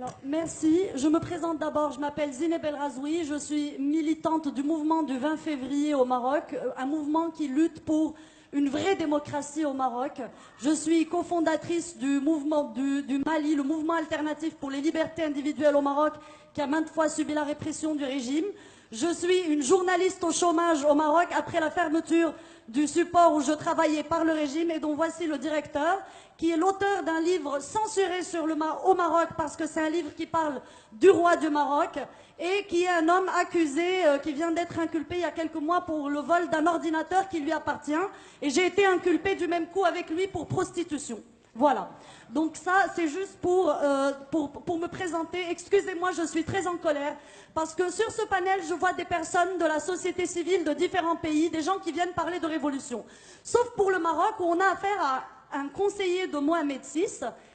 Alors, merci. Je me présente d'abord. Je m'appelle Zineb El Razoui. Je suis militante du mouvement du 20 février au Maroc, un mouvement qui lutte pour une vraie démocratie au Maroc. Je suis cofondatrice du mouvement du Mali, le mouvement alternatif pour les libertés individuelles au Maroc, qui a maintes fois subi la répression du régime. Je suis une journaliste au chômage au Maroc après la fermeture du support où je travaillais par le régime et dont voici le directeur, qui est l'auteur d'un livre censuré au Maroc parce que c'est un livre qui parle du roi du Maroc et qui est un homme accusé qui vient d'être inculpé il y a quelques mois pour le vol d'un ordinateur qui lui appartient. Et j'ai été inculpée du même coup avec lui pour prostitution. Voilà. Donc ça, c'est juste pour me présenter. Excusez-moi, je suis très en colère parce que sur ce panel, je vois des personnes de la société civile de différents pays, des gens qui viennent parler de révolution. Sauf pour le Maroc où on a affaire à un conseiller de Mohamed VI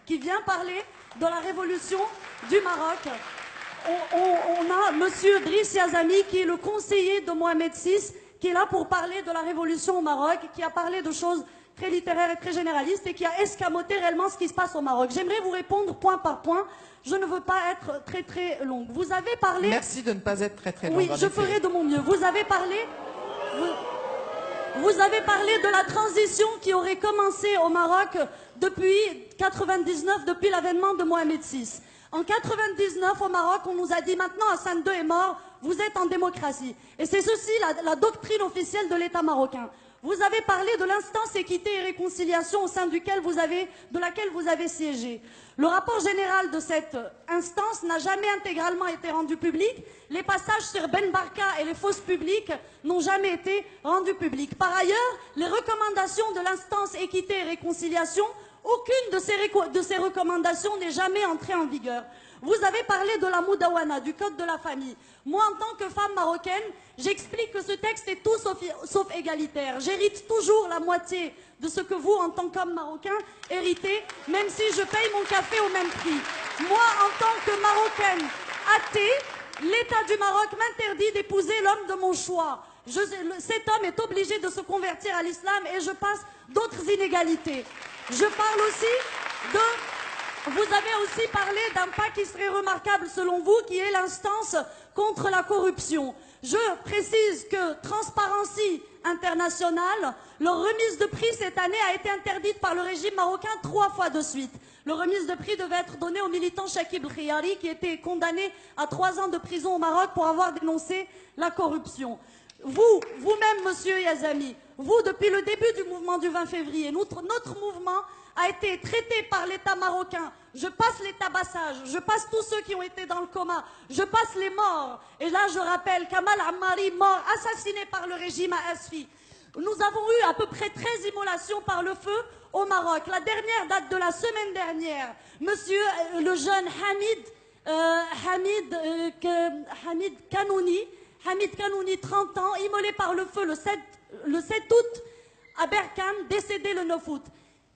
qui vient parler de la révolution du Maroc. On a monsieur Driss Yazami qui est le conseiller de Mohamed VI qui est là pour parler de la révolution au Maroc, qui a parlé de choses très littéraire et très généraliste et qui a escamoté réellement ce qui se passe au Maroc. J'aimerais vous répondre point par point. Je ne veux pas être très très longue. Vous avez parlé... Merci de ne pas être très très longue. Oui, je ferai de mon mieux. Vous avez parlé de la transition qui aurait commencé au Maroc depuis 99, depuis l'avènement de Mohamed VI. En 99, au Maroc, on nous a dit maintenant Hassan II est mort, vous êtes en démocratie. Et c'est ceci la doctrine officielle de l'État marocain. Vous avez parlé de l'instance équité et réconciliation au sein de laquelle vous avez siégé. Le rapport général de cette instance n'a jamais intégralement été rendu public. Les passages sur Ben Barka et les fausses publiques n'ont jamais été rendus publics. Par ailleurs, les recommandations de l'instance équité et réconciliation, aucune de ces recommandations n'est jamais entrée en vigueur. Vous avez parlé de la Moudawana, du code de la famille. Moi, en tant que femme marocaine, j'explique que ce texte est tout sauf égalitaire. J'hérite toujours la moitié de ce que vous, en tant qu'homme marocain, héritez, même si je paye mon café au même prix. Moi, en tant que marocaine athée, l'État du Maroc m'interdit d'épouser l'homme de mon choix. Cet homme est obligé de se convertir à l'islam et je passe d'autres inégalités. Je parle aussi de... Vous avez aussi parlé d'un pas qui serait remarquable selon vous, qui est l'instance contre la corruption. Je précise que Transparency International, leur remise de prix cette année a été interdite par le régime marocain 3 fois de suite. Le remise de prix devait être donné au militant Shakib Khiyari qui était condamné à 3 ans de prison au Maroc pour avoir dénoncé la corruption. Vous-même, monsieur Yazami, vous, depuis le début du mouvement du 20 février, notre mouvement a été traité par l'État marocain. Je passe les tabassages, je passe tous ceux qui ont été dans le coma, je passe les morts. Et là, je rappelle Kamal Ammari, mort, assassiné par le régime à Asfi. Nous avons eu à peu près 13 immolations par le feu au Maroc. La dernière date de la semaine dernière. Monsieur le jeune Hamid Kanouni, 30 ans, immolé par le feu le 7 août à Berkane, décédé le 9 août.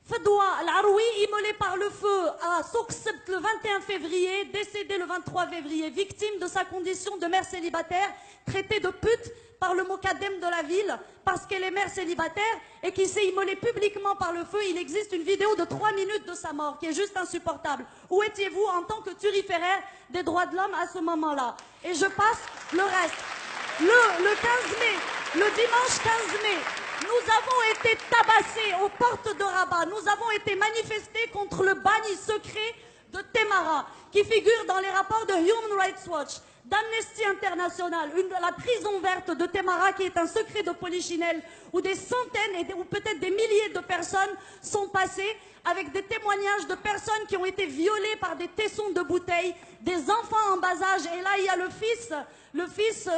Fadwa Al-Aroui, immolé par le feu à Soukhsebt le 21 février, décédé le 23 février, victime de sa condition de mère célibataire, traitée de pute par le Mokadem de la ville, parce qu'elle est mère célibataire et qui s'est immolée publiquement par le feu. Il existe une vidéo de 3 minutes de sa mort, qui est juste insupportable. Où étiez-vous en tant que turiféraire des droits de l'homme à ce moment-là? Et je passe le reste. Le 15 mai, le dimanche 15 mai, nous avons été tabassés aux portes de Rabat. Nous avons été manifestés contre le bagne secret de Temara, qui figure dans les rapports de Human Rights Watch, d'Amnesty International, la prison verte de Temara, qui est un secret de Polichinelle, où des centaines ou peut-être des milliers de personnes sont passées, avec des témoignages de personnes qui ont été violées par des tessons de bouteilles, des enfants en bas âge. Et là, il y a le fils,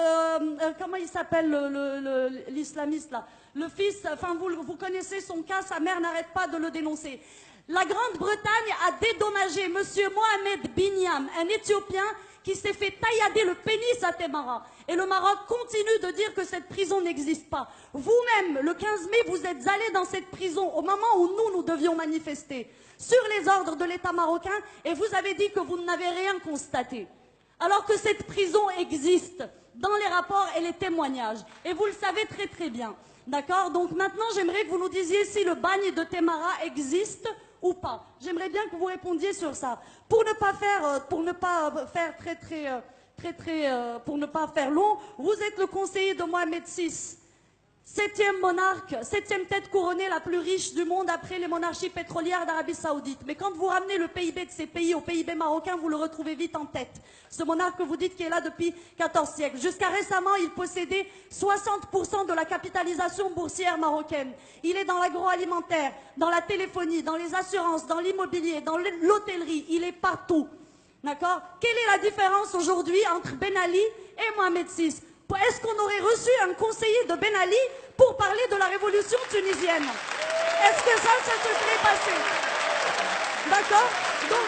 comment il s'appelle l'islamiste là? Le fils, enfin vous connaissez son cas, sa mère n'arrête pas de le dénoncer. La Grande-Bretagne a dédommagé M. Mohamed Binyam, un Éthiopien qui s'est fait taillader le pénis à Temara. Et le Maroc continue de dire que cette prison n'existe pas. Vous-même, le 15 mai, vous êtes allé dans cette prison au moment où nous devions manifester sur les ordres de l'État marocain et vous avez dit que vous n'avez rien constaté. Alors que cette prison existe dans les rapports et les témoignages. Et vous le savez très très bien. D'accord? Donc maintenant, j'aimerais que vous nous disiez si le bagne de Temara existe ou pas? J'aimerais bien que vous répondiez sur ça. Pour ne pas faire pour ne pas faire long, vous êtes le conseiller de Mohamed VI. 7e monarque, 7e tête couronnée la plus riche du monde après les monarchies pétrolières d'Arabie Saoudite. Mais quand vous ramenez le PIB de ces pays au PIB marocain, vous le retrouvez vite en tête. Ce monarque que vous dites qui est là depuis 14 siècles. Jusqu'à récemment, il possédait 60% de la capitalisation boursière marocaine. Il est dans l'agroalimentaire, dans la téléphonie, dans les assurances, dans l'immobilier, dans l'hôtellerie. Il est partout. D'accord? Quelle est la différence aujourd'hui entre Ben Ali et Mohamed VI? Est-ce qu'on aurait reçu un conseiller de Ben Ali pour parler de la révolution tunisienne? Est-ce que ça se serait passé? D'accord? Donc,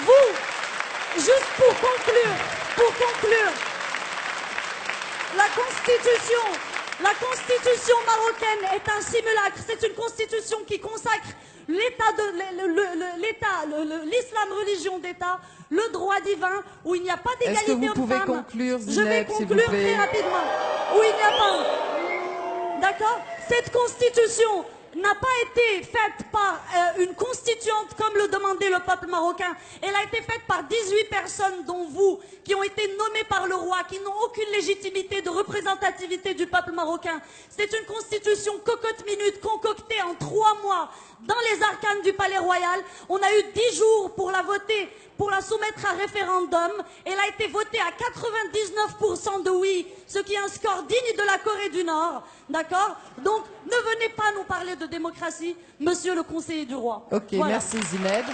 vous, juste pour conclure, la constitution marocaine est un simulacre. C'est une constitution qui consacre l'islam religion d'État, le droit divin, où il n'y a pas d'égalité homme-femme. Est-ce que vous pouvez conclure, Zineb, Je vais conclure très rapidement. Où il n'y a pas. D'accord? Cette constitution n'a pas été faite par une constituante comme le demandait le peuple marocain. Elle a été faite par 18 personnes, dont vous, qui ont été nommées par le roi, qui n'ont aucune légitimité de représentativité du peuple marocain. C'est une constitution cocotte-minute concoctée en 3 mois dans les arcanes du palais royal. On a eu 10 jours pour la voter, pour la soumettre à référendum. Elle a été votée à 99% de oui, ce qui est un score digne de la Corée du Nord. D'accord? Donc, ne venez pas nous parler de démocratie, monsieur le conseiller du roi. Ok, voilà. merci Zineb.